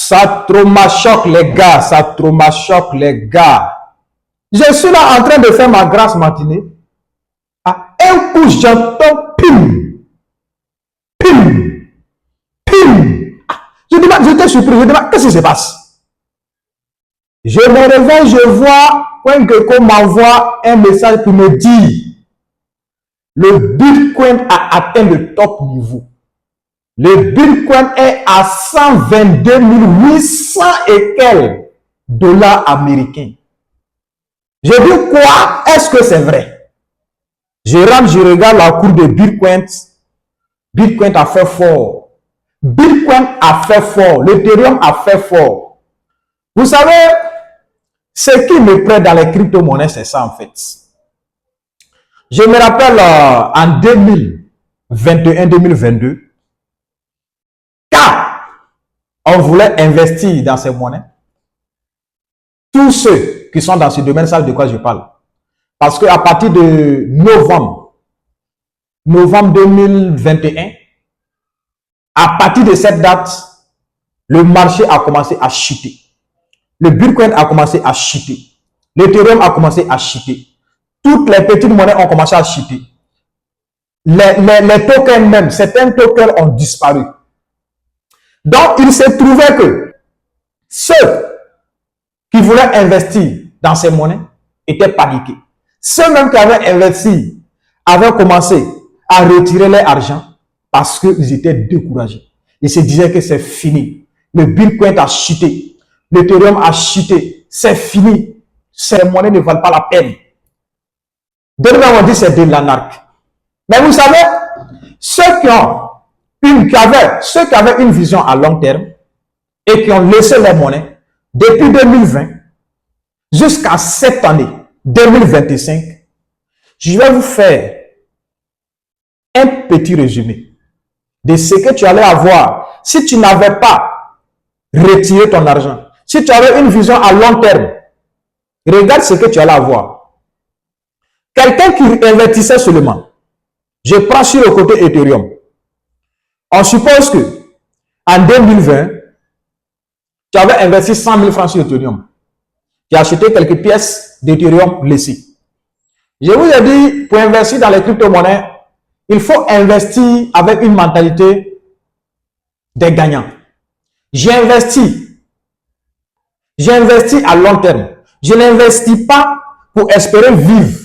Ça traumachoque les gars, ça traumachoque les gars. Je suis là en train de faire ma grasse matinée. À un coup, j'entends pim, pim, pim. J'étais surpris, je demande, qu'est-ce qui se passe? Je me réveille, je vois CoinGecko m'envoie un message pour me dire le Bitcoin a atteint le top niveau. Le Bitcoin est à 122 800 et quelques dollars américains. Je dis quoi? Est-ce que c'est vrai? Je rentre, je regarde la cour de Bitcoin. Bitcoin a fait fort. Bitcoin a fait fort. L'Ethereum a fait fort. Vous savez, ce qui me plaît dans les crypto-monnaies, c'est ça en fait. Je me rappelle en 2021-2022, quand on voulait investir dans ces monnaies, tous ceux qui sont dans ce domaine savent de quoi je parle. Parce qu'à partir de novembre 2021, à partir de cette date, le marché a commencé à chuter. Le Bitcoin a commencé à chuter. L'Ethereum a commencé à chuter. Toutes les petites monnaies ont commencé à chuter. Les tokens même, certains tokens ont disparu. Donc, il s'est trouvé que ceux qui voulaient investir dans ces monnaies étaient paniqués. Ceux même qui avaient investi avaient commencé à retirer leur argent parce qu'ils étaient découragés. Ils se disaient que c'est fini. Le Bitcoin a chuté. L'Ethereum a chuté. C'est fini. Ces monnaies ne valent pas la peine. D'autres on dit c'est de l'anarchie. Mais vous savez, ceux qui avaient une vision à long terme et qui ont laissé les monnaies depuis 2020 jusqu'à cette année 2025, je vais vous faire un petit résumé de ce que tu allais avoir si tu n'avais pas retiré ton argent. Si tu avais une vision à long terme, regarde ce que tu allais avoir. Quelqu'un qui investissait seulement, je prends sur le côté Ethereum. On suppose que en 2020, tu avais investi 100 000 francs sur Ethereum. Tu as acheté quelques pièces d'Ethereum laissées. Je vous ai dit, pour investir dans les crypto-monnaies, il faut investir avec une mentalité des gagnants. J'ai investi à long terme. Je n'investis pas pour espérer vivre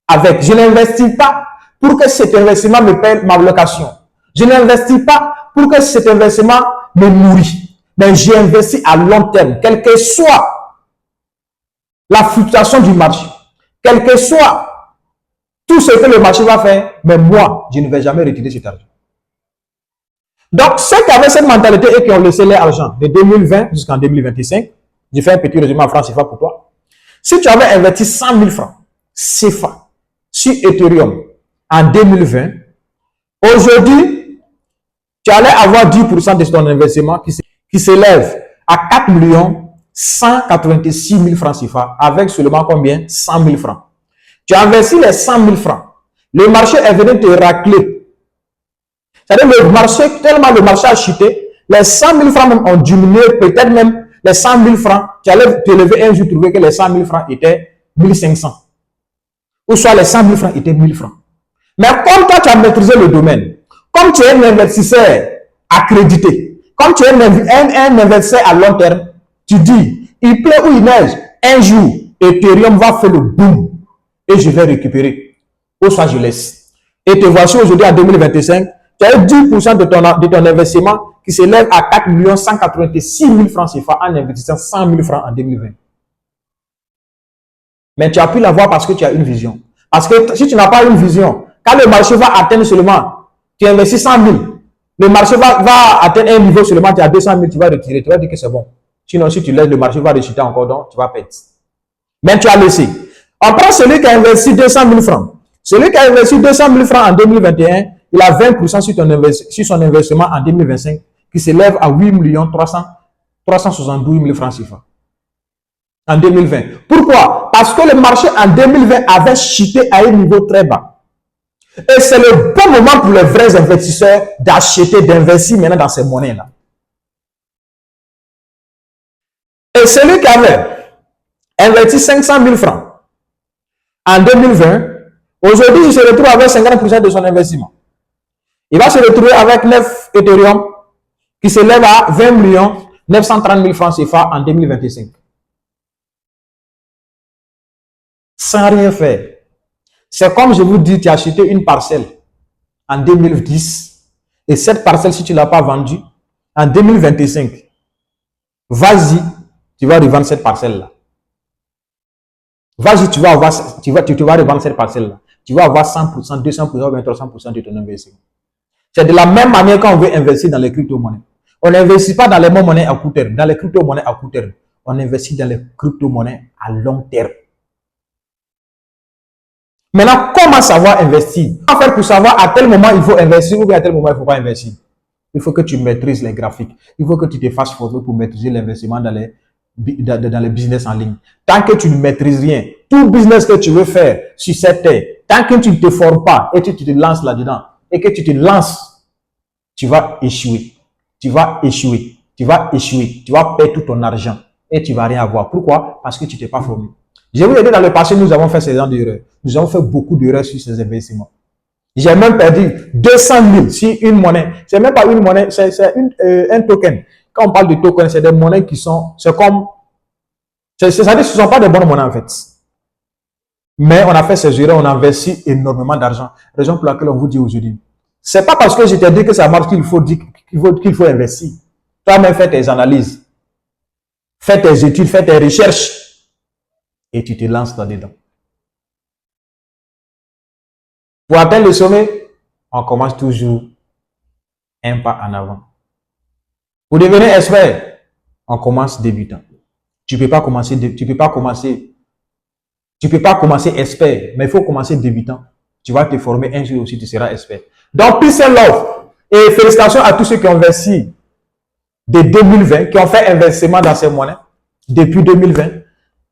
avec. Je n'investis pas pour que cet investissement me paye ma location. Je n'investis pas pour que cet investissement me nourrit. Mais j'ai investi à long terme, quelle que soit la fluctuation du marché, quel que soit tout ce que le marché va faire, mais moi, je ne vais jamais retirer cet argent. Donc, ceux qui avaient cette mentalité et qui ont laissé leur argent de 2020 jusqu'en 2025, je fais un petit résumé en francs CFA pour toi. Si tu avais investi 100 000 francs CFA sur Ethereum en 2020, aujourd'hui, tu allais avoir 10% de ton investissement qui s'élève à 4 186 000 francs CFA avec seulement combien? 100 000 francs. Tu as investi les 100 000 francs. Le marché est venu te racler. C'est-à-dire le marché, tellement le marché a chuté, les 100 000 francs même ont diminué, peut-être même les 100 000 francs, tu allais te lever un jour, trouver que les 100 000 francs étaient 1500. Ou soit les 100 000 francs étaient 1000 francs. Mais comme toi, tu as maîtrisé le domaine, comme tu es un investisseur accrédité, comme tu es un investisseur à long terme, tu dis, il pleut ou il neige, un jour, Ethereum va faire le boom et je vais récupérer. Ou soit je laisse. Et te voici aujourd'hui en 2025, tu as eu 10% de ton investissement qui s'élève à 4 186 000 francs CFA en investissant 100 000 francs en 2020. Mais tu as pu l'avoir parce que tu as une vision. Parce que si tu n'as pas une vision, quand le marché va atteindre seulement, tu investis 100 000, le marché va atteindre un niveau seulement, tu as 200 000, tu vas retirer, tu vas dire que c'est bon. Sinon, si tu laisses, le marché va rechuter encore, donc tu vas perdre. Mais tu as laissé. On prend celui qui a investi 200 000 francs. Celui qui a investi 200 000 francs en 2021, il a 20% sur son investissement en 2025 qui s'élève à 8 372 000 francs CFA en 2020. Pourquoi? Parce que le marché en 2020 avait chuté à un niveau très bas. Et c'est le bon moment pour les vrais investisseurs d'acheter, d'investir maintenant dans ces monnaies-là. celui qui avait investi 500 000 francs en 2020, aujourd'hui, il se retrouve avec 50% de son investissement. Il va se retrouver avec 9 Ethereum qui s'élève à 20 930 000 francs CFA en 2025. Sans rien faire. C'est comme je vous dis, tu as acheté une parcelle en 2010 et cette parcelle, si tu ne l'as pas vendue, en 2025, vas-y, tu vas revendre cette parcelle-là. Vas-y, tu vas revendre cette parcelle-là. Tu vas avoir 100%, 200%, 300% de ton investissement. C'est de la même manière qu'on veut investir dans les crypto-monnaies. On n'investit pas dans les monnaies à court terme, dans les crypto-monnaies à court terme. On investit dans les crypto-monnaies à long terme. Maintenant, comment savoir investir? Comment faire pour savoir à tel moment il faut investir ou bien à tel moment il ne faut pas investir? Il faut que tu maîtrises les graphiques. Il faut que tu te fasses former pour maîtriser l'investissement dans les business en ligne. Tant que tu ne maîtrises rien, tout business que tu veux faire sur cette terre, tant que tu ne te formes pas et que tu te lances là-dedans et que tu te lances, tu vas échouer. Tu vas échouer. Tu vas échouer. Tu vas perdre tout ton argent et tu ne vas rien avoir. Pourquoi? Parce que tu ne t'es pas formé. Je vous ai dit dans le passé, nous avons fait ces genre d'erreurs. Nous avons fait beaucoup d'erreurs sur ces investissements. J'ai même perdu 200 000 sur une monnaie. C'est même pas une monnaie, c'est un token. Quand on parle de token, c'est des monnaies qui sont, c'est comme, c'est-à-dire ce ne sont pas des bonnes monnaies en fait. Mais on a fait ces erreurs, on a investi énormément d'argent. Raison pour laquelle on vous dit aujourd'hui. C'est pas parce que je t'ai dit que ça marche qu'il faut investir. Toi-même, fais tes analyses. Fais tes études, fais tes recherches. Et tu te lances là-dedans. Pour atteindre le sommet, on commence toujours un pas en avant. Pour devenir expert, on commence débutant. Tu ne peux pas commencer expert, mais il faut commencer débutant. Tu vas te former un jour aussi, tu seras expert. Donc, peace and love. Et félicitations à tous ceux qui ont investi de 2020, qui ont fait investissement dans ces monnaies depuis 2020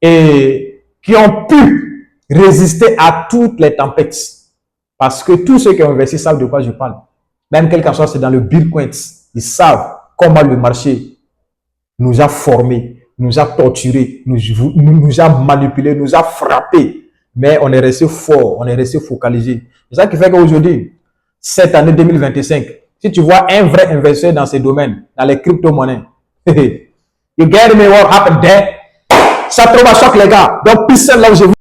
et qui ont pu résister à toutes les tempêtes. Parce que tous ceux qui ont investi savent de quoi je parle. Même quelque chose, c'est dans le Bitcoin. Ils savent comment le marché nous a formés, nous a torturés, nous a manipulés, nous a frappés. Mais on est resté fort, on est resté focalisé. C'est ça qui fait qu'aujourd'hui, cette année 2025, si tu vois un vrai investisseur dans ces domaines, dans les crypto-monnaies, you get me what happened there? Ça trouve à choc les gars. Donc, peace and love, je vous